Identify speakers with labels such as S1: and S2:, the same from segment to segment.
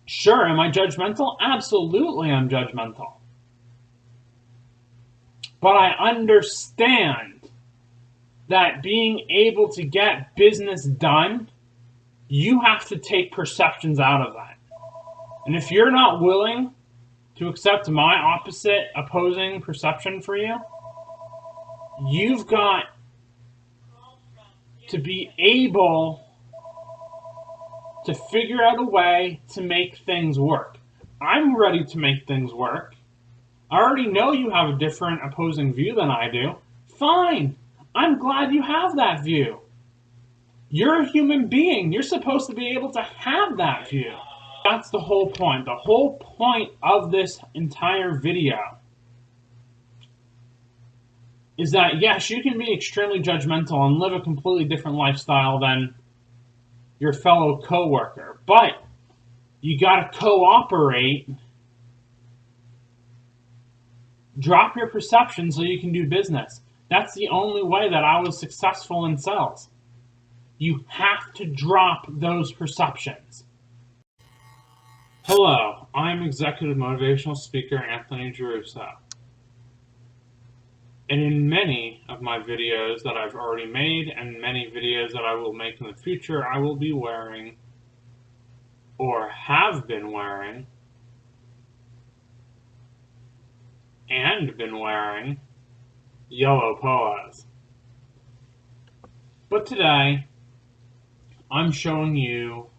S1: Sure, am I judgmental? Absolutely, I'm judgmental. But I understand that being able to get business done, you have to take perceptions out of that. And if you're not willing to accept my opposite, opposing perception for you, you've got to be able to figure out a way to make things work. I'm ready to make things work. I already know you have a different opposing view than I do. Fine. I'm glad you have that view. You're a human being. You're supposed to be able to have that view. That's the whole point. The whole point of this entire video is that, yes, you can be extremely judgmental and live a completely different lifestyle than your fellow coworker, but you got to cooperate. Drop your perception so you can do business. That's the only way that I was successful in sales. You have to drop those perceptions. Hello, I'm executive motivational speaker Anthony Giarrusso. And in many of my videos that I've already made and many videos that I will make in the future, I will be wearing or have been wearing and been wearing yellow polos. But today, I'm showing you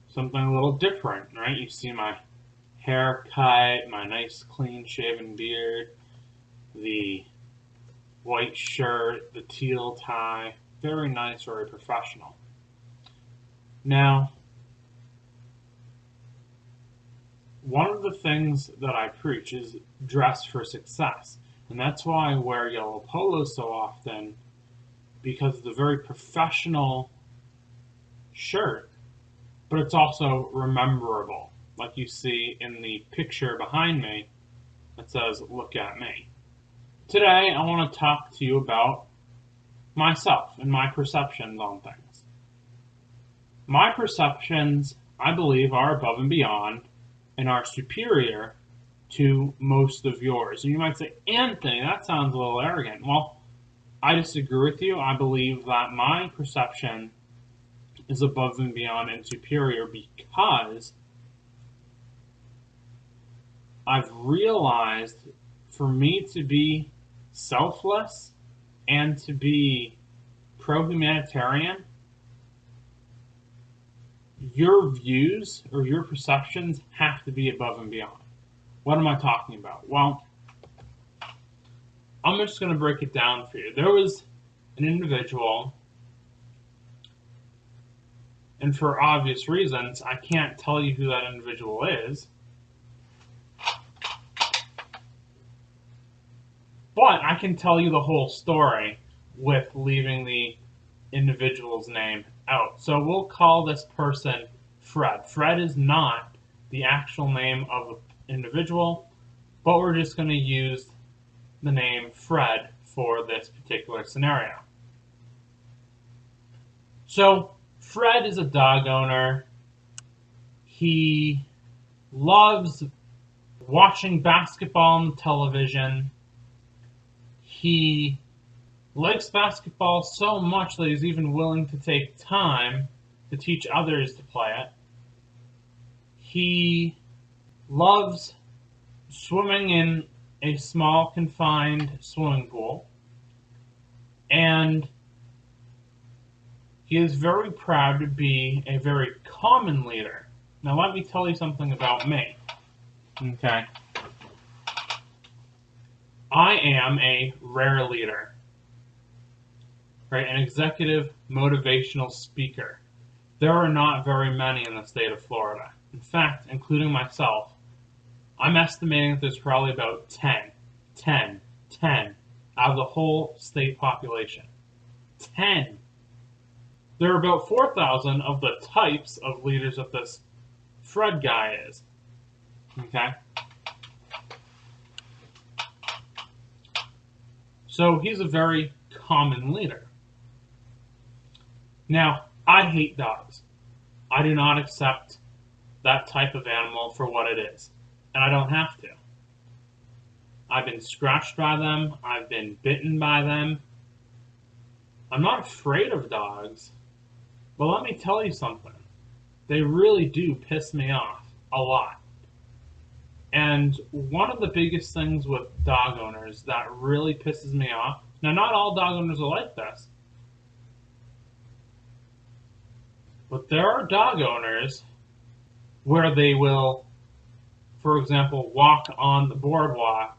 S1: something a little different, right? You see my haircut, my nice clean shaven beard, the white shirt, the teal tie, very nice, very professional. Now, one of the things that I preach is dress for success. And that's why I wear yellow polos so often, because it's a very professional shirt, but it's also rememberable. Like you see in the picture behind me that says, "Look at me." Today, I want to talk to you about myself and my perceptions on things. My perceptions, I believe, are above and beyond and are superior to most of yours. And you might say, Anthony, that sounds a little arrogant. Well, I disagree with you. I believe that my perception is above and beyond and superior because I've realized for me to be selfless and to be pro-humanitarian, your views or your perceptions have to be above and beyond. What am I talking about? Well, I'm just going to break it down for you. There was an individual, and for obvious reasons, I can't tell you who that individual is, but I can tell you the whole story with leaving the individual's name out. So we'll call this person Fred. Fred is not the actual name of the individual, but we're just going to use the name Fred for this particular scenario. So Fred is a dog owner. He loves watching basketball on the television. He likes basketball so much that he's even willing to take time to teach others to play it. He loves swimming in a small confined swimming pool. And he is very proud to be a very common leader. Now let me tell you something about me. Okay. I am a rare leader. Right, an executive motivational speaker. There are not very many in the state of Florida. In fact, including myself, I'm estimating that there's probably about 10 out of the whole state population. 10. There are about 4,000 of the types of leaders that this Fred guy is. Okay? So he's a very common leader. Now, I hate dogs. I do not accept that type of animal for what it is. And I don't have to. I've been scratched by them. I've been bitten by them. I'm not afraid of dogs. But let me tell you something. They really do piss me off a lot. And one of the biggest things with dog owners that really pisses me off, now not all dog owners are like this, but there are dog owners where they will, for example, walk on the boardwalk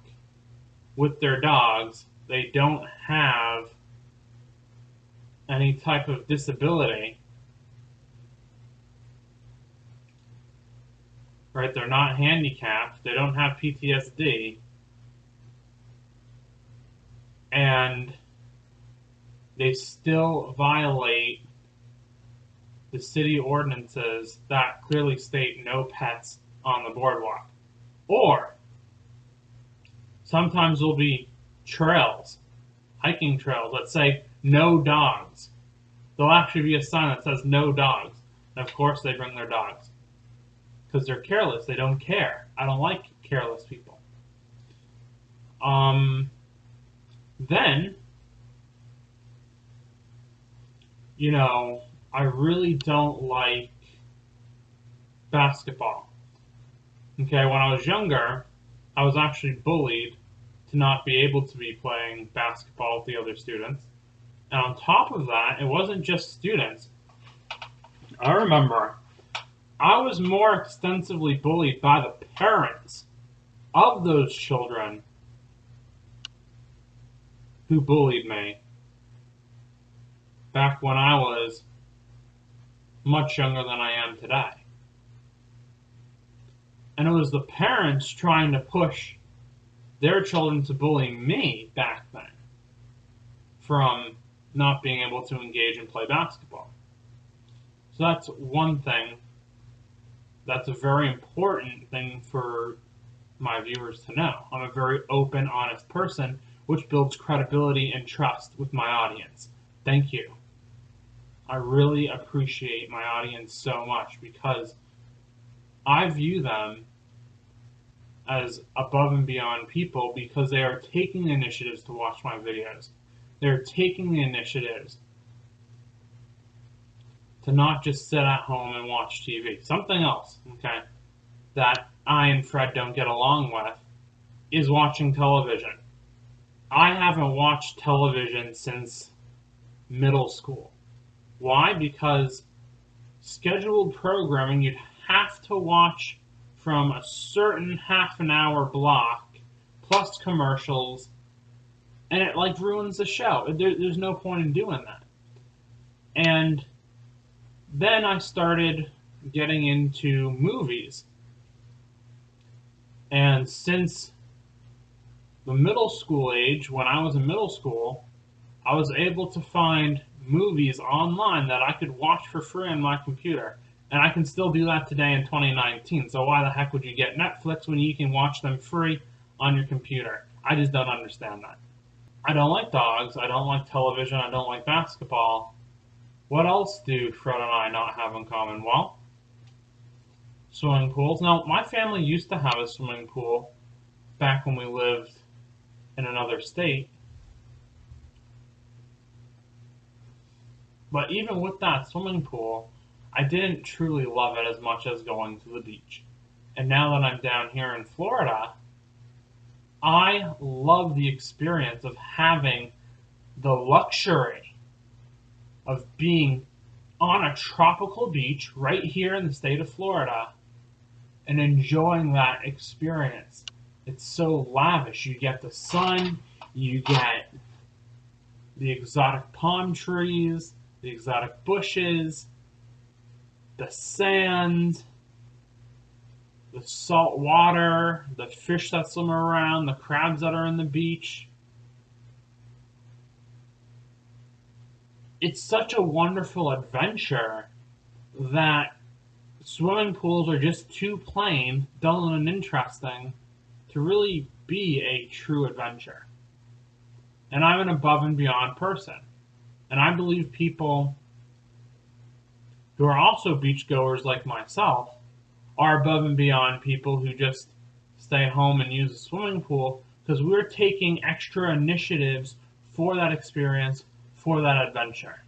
S1: with their dogs. They don't have any type of disability, right? They're not handicapped. They don't have PTSD. And they still violate the city ordinances that clearly state no pets on the boardwalk. Or sometimes there'll be trails, hiking trails that say no dogs. There'll actually be a sign that says no dogs. And of course they bring their dogs. Because they're careless. They don't care. I don't like careless people. Then, I really don't like basketball. Okay, when I was younger, I was actually bullied to not be able to be playing basketball with the other students. And on top of that, it wasn't just students. I remember I was more extensively bullied by the parents of those children who bullied me back when I was much younger than I am today. And it was the parents trying to push their children to bully me back then from not being able to engage and play basketball. So that's one thing. That's a very important thing for my viewers to know. I'm a very open, honest person, which builds credibility and trust with my audience. Thank you. I really appreciate my audience so much because I view them as above and beyond people because they are taking the initiatives to watch my videos. They're taking the initiatives to not just sit at home and watch TV. Something else, okay, that I and Fred don't get along with is watching television. I haven't watched television since middle school. Why? Because scheduled programming, you'd have to watch from a certain half an hour block, plus commercials, and it ruins the show. There's no point in doing that. And then I started getting into movies. And since the middle school age, when I was in middle school, I was able to find movies online that I could watch for free on my computer. And I can still do that today in 2019. So why the heck would you get Netflix when you can watch them free on your computer? I just don't understand that. I don't like dogs. I don't like television. I don't like basketball. What else do Fred and I not have in common? Well, swimming pools. Now, my family used to have a swimming pool back when we lived in another state. But even with that swimming pool, I didn't truly love it as much as going to the beach. And now that I'm down here in Florida, I love the experience of having the luxury of being on a tropical beach right here in the state of Florida and enjoying that experience. It's so lavish. You get the sun, you get the exotic palm trees, the exotic bushes, the sand, the salt water, the fish that swim around, the crabs that are in the beach. It's such a wonderful adventure that swimming pools are just too plain, dull, and uninteresting to really be a true adventure. And I'm an above and beyond person. And I believe people who are also beachgoers like myself, are above and beyond people who just stay home and use a swimming pool, because we're taking extra initiatives for that experience, for that adventure.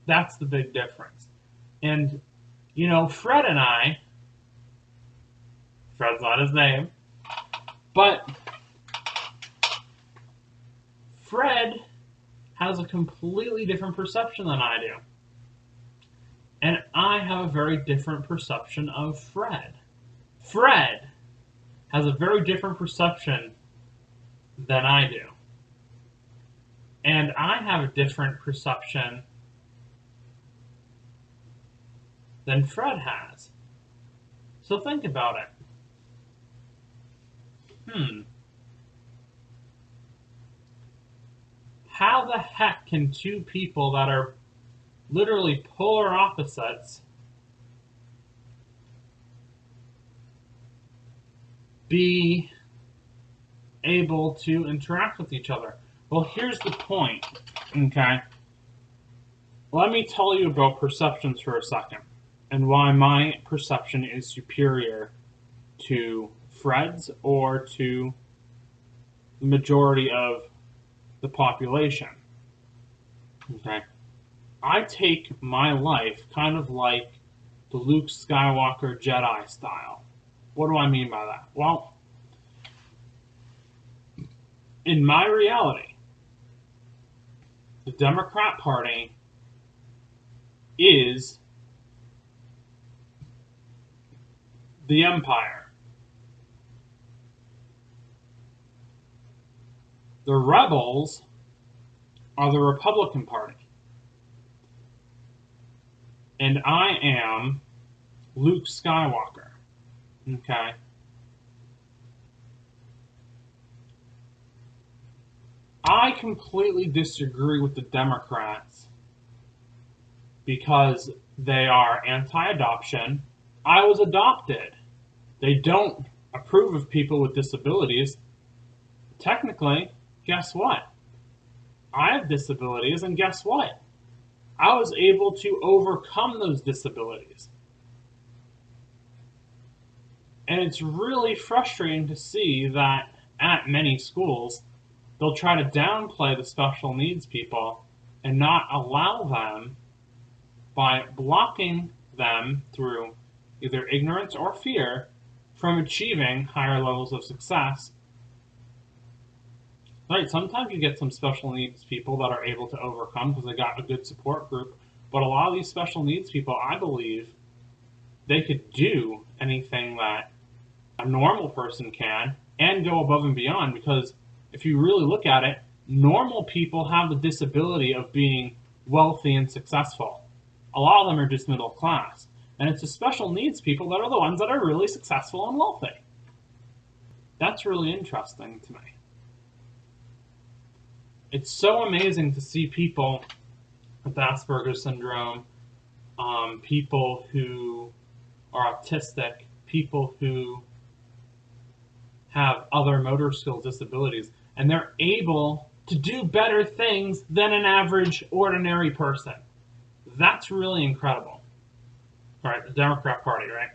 S1: That's the big difference. And, Fred's not his name, but Fred has a completely different perception than I do. And I have a very different perception of Fred. Fred has a very different perception than I do. And I have a different perception than Fred has. So think about it. How the heck can two people that are literally polar opposites be able to interact with each other? Well, here's the point, okay? Let me tell you about perceptions for a second, and why my perception is superior to Fred's or to the majority of the population. Okay? I take my life kind of like the Luke Skywalker Jedi style. What do I mean by that? Well, in my reality, the Democrat Party is the empire. The rebels are the Republican Party. And I am Luke Skywalker. Okay? I completely disagree with the Democrats because they are anti-adoption. I was adopted. They don't approve of people with disabilities. Technically, guess what? I have disabilities, and guess what? I was able to overcome those disabilities. And it's really frustrating to see that at many schools, they'll try to downplay the special needs people and not allow them by blocking them through either ignorance or fear from achieving higher levels of success. Right, sometimes you get some special needs people that are able to overcome because they got a good support group, but a lot of these special needs people, I believe, they could do anything that a normal person can and go above and beyond, because if you really look at it, normal people have the disability of being wealthy and successful. A lot of them are just middle class. And it's the special needs people that are the ones that are really successful and wealthy. That's really interesting to me. It's so amazing to see people with Asperger's syndrome, people who are autistic, people who have other motor skill disabilities, and they're able to do better things than an average, ordinary person. That's really incredible. All right, the Democrat Party, right?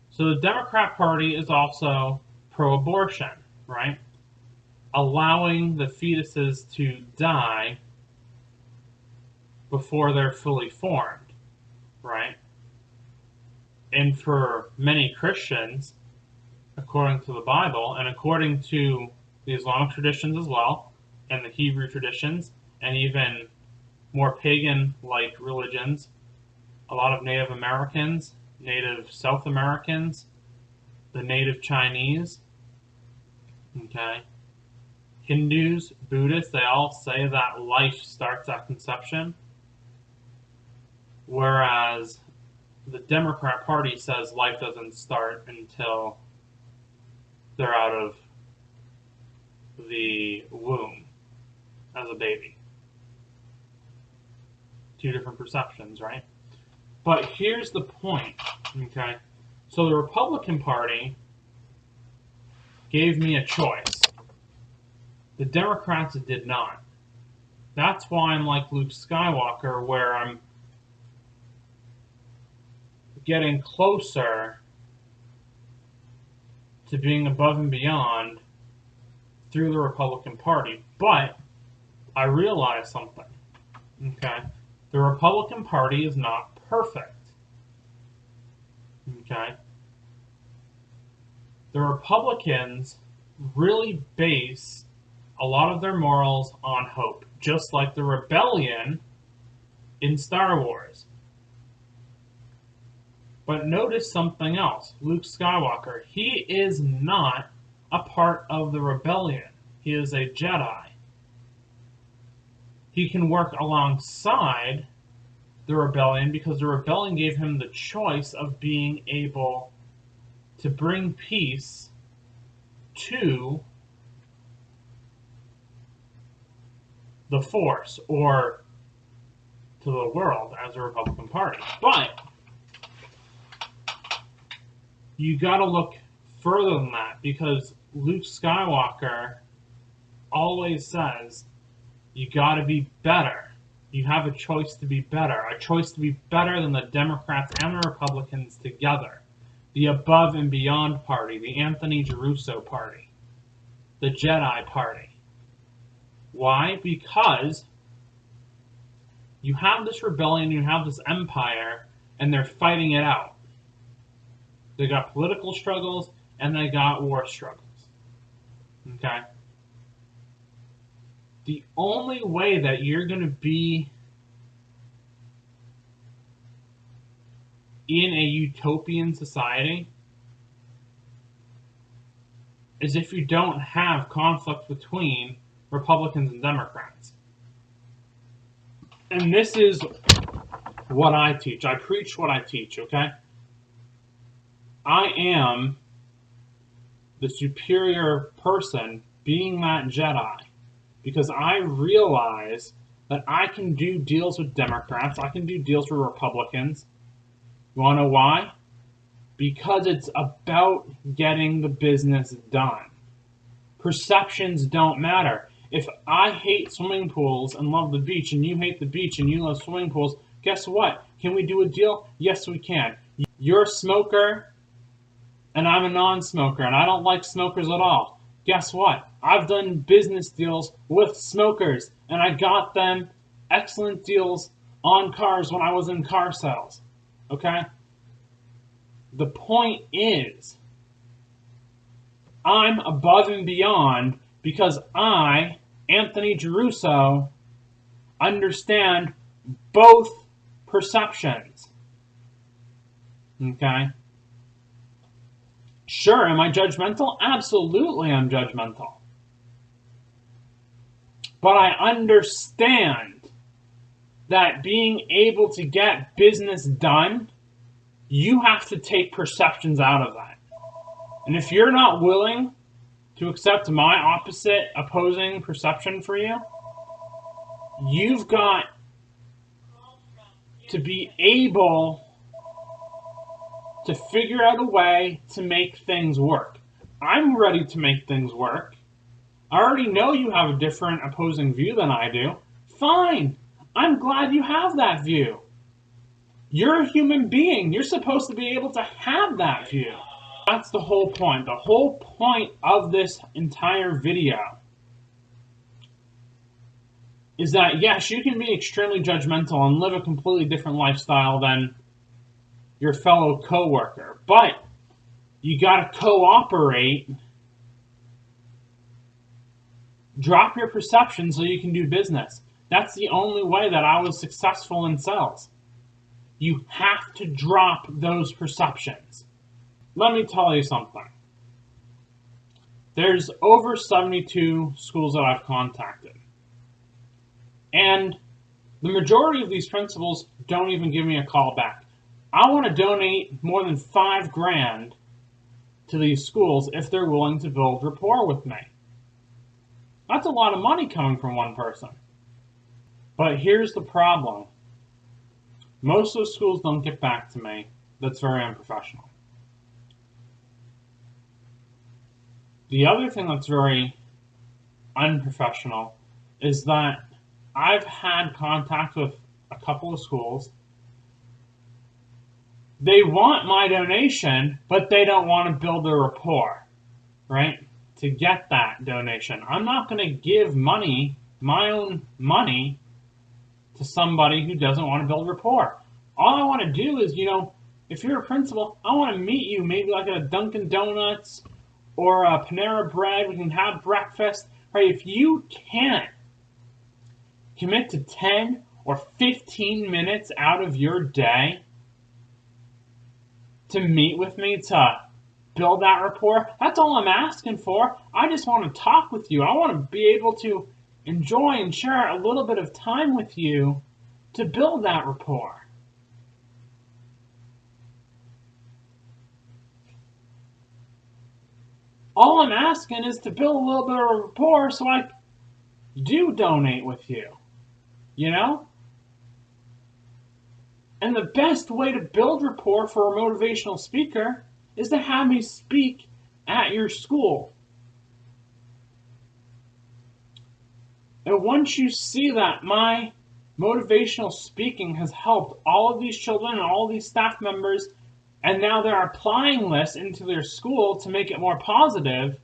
S1: So the Democrat Party is also pro-abortion, right? Allowing the fetuses to die before they're fully formed, right? And for many Christians, according to the Bible, and according to the Islamic traditions as well, and the Hebrew traditions, and even more pagan-like religions, a lot of Native Americans, Native South Americans, the Native Chinese, okay, Hindus, Buddhists, they all say that life starts at conception, whereas the Democrat Party says life doesn't start until they're out of the womb as a baby. Two different perceptions, right? But here's the point, okay? So the Republican Party gave me a choice. The Democrats did not. That's why I'm like Luke Skywalker, where I'm getting closer to being above and beyond through the Republican Party. But I realized something, okay? The Republican Party is not perfect, okay? The Republicans really base a lot of their morals on hope, just like the rebellion in Star Wars. But notice something else. Luke Skywalker, he is not a part of the rebellion. He is a Jedi. He can work alongside the rebellion because the rebellion gave him the choice of being able to bring peace to the Force or to the world as a Republican Party. But you got to look further than that, because Luke Skywalker always says you got to be better. You have a choice to be better, a choice to be better than the Democrats and the Republicans together, the Above and Beyond Party, the Anthony Giarrusso Party, the Jedi Party. Why? Because you have this rebellion, you have this empire, and they're fighting it out. They got political struggles, and they got war struggles. Okay? The only way that you're going to be in a utopian society is if you don't have conflict between Republicans and Democrats. And this is what I teach. I preach what I teach, okay? I am the superior person, being that Jedi, because I realize that I can do deals with Democrats, I can do deals with Republicans. You want to know why? Because it's about getting the business done. Perceptions don't matter. If I hate swimming pools and love the beach, and you hate the beach and you love swimming pools, guess what? Can we do a deal? Yes, we can. You're a smoker, and I'm a non-smoker, and I don't like smokers at all. Guess what? I've done business deals with smokers, and I got them excellent deals on cars when I was in car sales. Okay? The point is, I'm above and beyond because I, Anthony Giarrusso, understand both perceptions. Okay? Sure, am I judgmental? Absolutely, I'm judgmental. But I understand that being able to get business done, you have to take perceptions out of that. And if you're not willing to accept my opposite, opposing perception for you, you've got to be able to figure out a way to make things work. I'm ready to make things work. I already know you have a different opposing view than I do. Fine. I'm glad you have that view. You're a human being. You're supposed to be able to have that view. That's the whole point. The whole point of this entire video is that, yes, you can be extremely judgmental and live a completely different lifestyle than your fellow coworker, but you got to cooperate. Drop your perception so you can do business. That's the only way that I was successful in sales. You have to drop those perceptions. Let me tell you something. There's over 72 schools that I've contacted. And the majority of these principals don't even give me a call back. I want to donate more than $5,000 to these schools if they're willing to build rapport with me. That's a lot of money coming from one person. But here's the problem. Most of those schools don't get back to me. That's very unprofessional. The other thing that's very unprofessional is that I've had contact with a couple of schools they want my donation, but they don't want to build a rapport, right? To get that donation. I'm not going to give money, my own money, to somebody who doesn't want to build rapport. All I want to do is, if you're a principal, I want to meet you maybe like at a Dunkin' Donuts or a Panera Bread. We can have breakfast. Right? If you can't commit to 10 or 15 minutes out of your day to meet with me to build that rapport, that's all I'm asking for. I just want to talk with you. I want to be able to enjoy and share a little bit of time with you to build that rapport. All I'm asking is to build a little bit of rapport so I do donate with you, And the best way to build rapport for a motivational speaker is to have me speak at your school. And once you see that my motivational speaking has helped all of these children and all of these staff members, and now they're applying this into their school to make it more positive,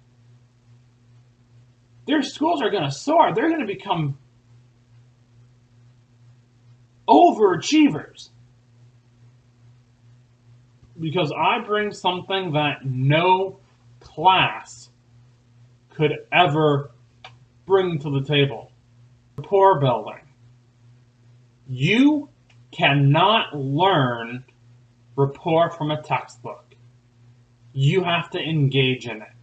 S1: their schools are going to soar. They're going to become overachievers. Because I bring something that no class could ever bring to the table. Rapport building. You cannot learn rapport from a textbook. You have to engage in it.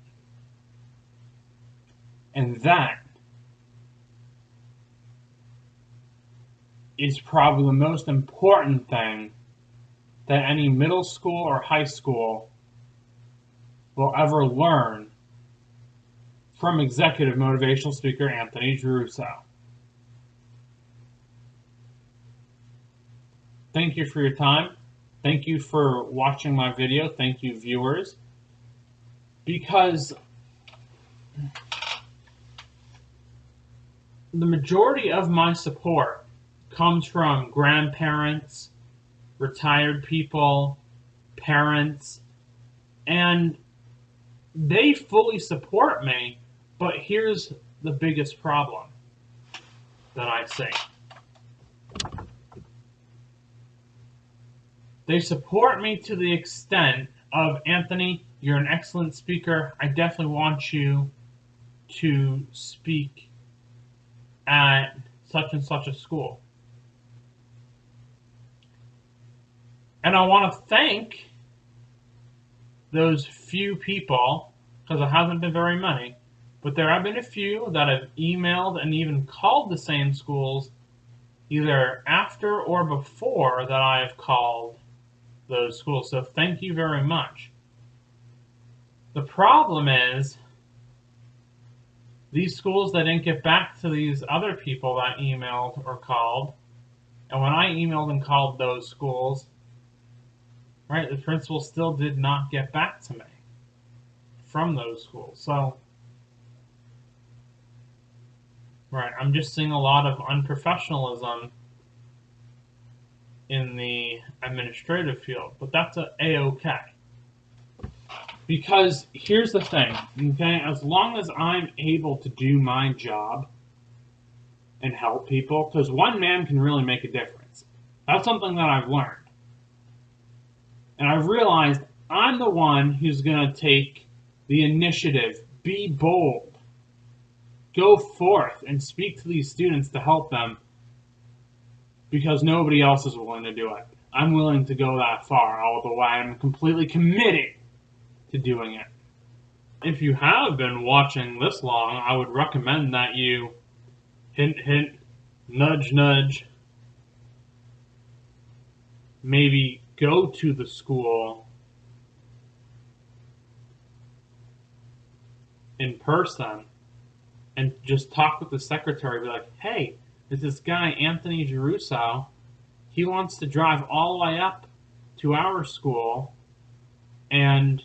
S1: And that is probably the most important thing that any middle school or high school will ever learn from executive motivational speaker Anthony Giarrusso. Thank you for your time. Thank you for watching my video. Thank you, viewers. Because the majority of my support comes from grandparents, retired people, parents, and they fully support me, but here's the biggest problem that I see. They support me to the extent of, Anthony, you're an excellent speaker. I definitely want you to speak at such and such a school. And I want to thank those few people, because it hasn't been very many, but there have been a few that have emailed and even called the same schools either after or before that I have called those schools. So thank you very much. The problem is these schools that didn't get back to these other people that emailed or called, and when I emailed and called those schools, right, the principal still did not get back to me from those schools. So, right, I'm just seeing a lot of unprofessionalism in the administrative field, but that's A-okay. Because here's the thing, okay, as long as I'm able to do my job and help people, because one man can really make a difference. That's something that I've learned. And I've realized I'm the one who's going to take the initiative, be bold, go forth and speak to these students to help them, because nobody else is willing to do it. I'm willing to go that far all the way. I'm completely committed to doing it. If you have been watching this long, I would recommend that you hint, hint, nudge, nudge, maybe go to the school in person and just talk with the secretary. Be like, hey, there's this guy, Anthony Giarrusso. He wants to drive all the way up to our school and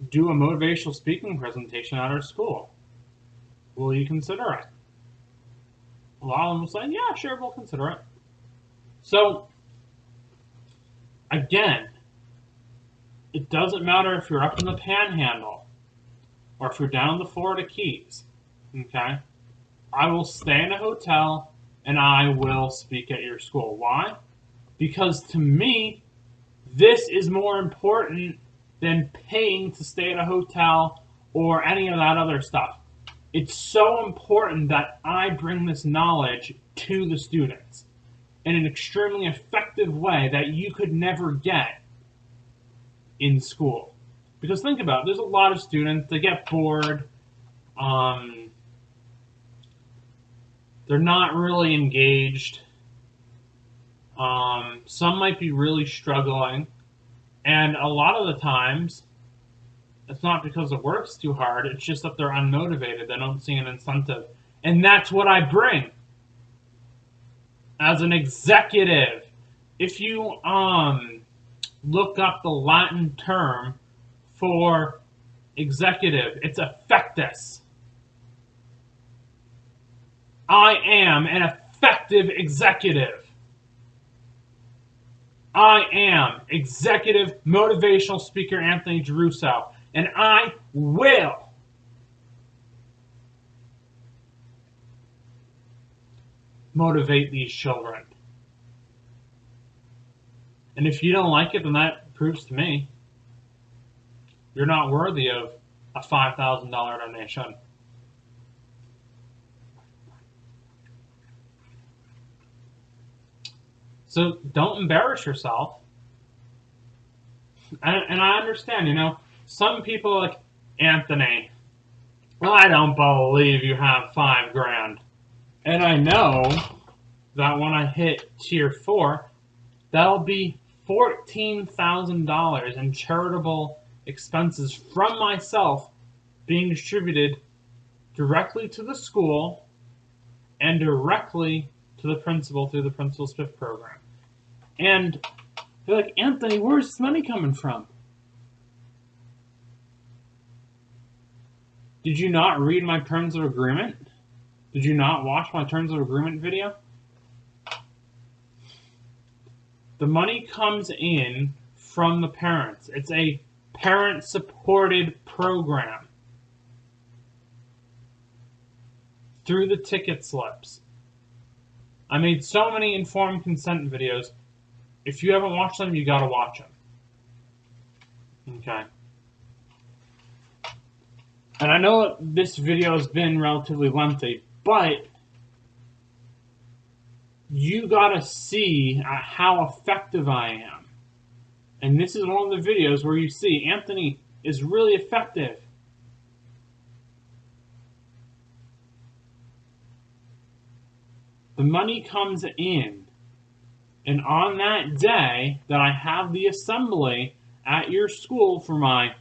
S1: do a motivational speaking presentation at our school. Will you consider it? A lot of them will say, yeah, sure, we'll consider it. So, Again, it doesn't matter if you're up in the Panhandle or if you're down in the Florida Keys. Okay? I will stay in a hotel and I will speak at your school. Why? Because to me, this is more important than paying to stay at a hotel or any of that other stuff. It's so important that I bring this knowledge to the students in an extremely effective way that you could never get in school. Because think about it, there's a lot of students, they get bored, they're not really engaged, some might be really struggling, and a lot of the times, it's not because the work's too hard, it's just that they're unmotivated, they don't see an incentive. And that's what I bring as an executive. If you look up the Latin term for executive, it's effectus. I am an effective executive. I am executive motivational speaker Anthony Giarrusso, and I will motivate these children. And if you don't like it, then that proves to me you're not worthy of a $5,000 donation. So don't embarrass yourself. And I understand, some people are like, Anthony, well, I don't believe you have $5,000. And I know that when I hit tier 4, that'll be $14,000 in charitable expenses from myself being distributed directly to the school and directly to the principal through the Principal's Fifth program. And they're like, Anthony, where's this money coming from? Did you not read my terms of agreement? Did you not watch my terms of agreement video? The money comes in from the parents. It's a parent-supported program through the ticket slips. I made so many informed consent videos. If you haven't watched them, you gotta watch them. Okay. And I know this video has been relatively lengthy, but you gotta see how effective I am. And this is one of the videos where you see Anthony is really effective. The money comes in, and on that day that I have the assembly at your school for my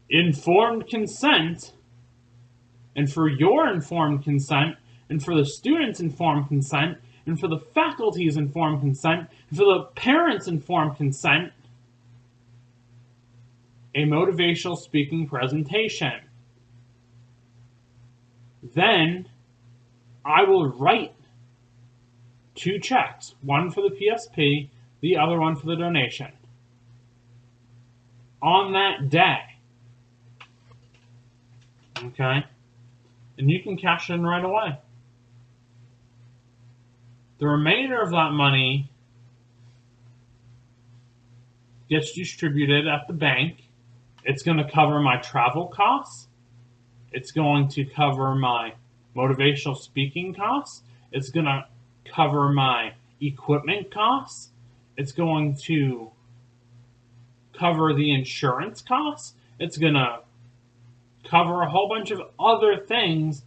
S1: informed consent, and for your informed consent, and for the students' informed consent, and for the faculty's informed consent, and for the parents' informed consent, a motivational speaking presentation. Then I will write 2 checks, one for the PSP, the other one for the donation. On that day. Okay? And you can cash it in right away. The remainder of that money gets distributed at the bank. It's going to cover my travel costs. It's going to cover my motivational speaking costs. It's going to cover my equipment costs. It's going to cover the insurance costs. It's going to cover a whole bunch of other things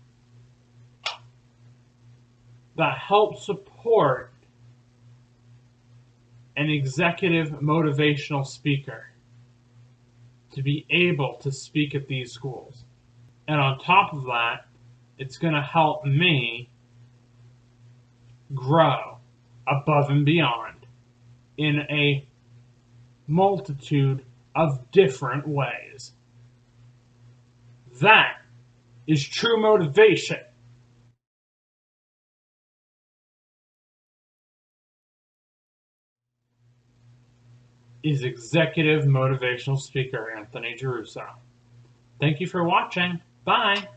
S1: that help support an executive motivational speaker to be able to speak at these schools. And on top of that, it's going to help me grow above and beyond in a multitude of different ways. That is true motivation. is executive motivational speaker Anthony Giarrusso. Thank you for watching. Bye.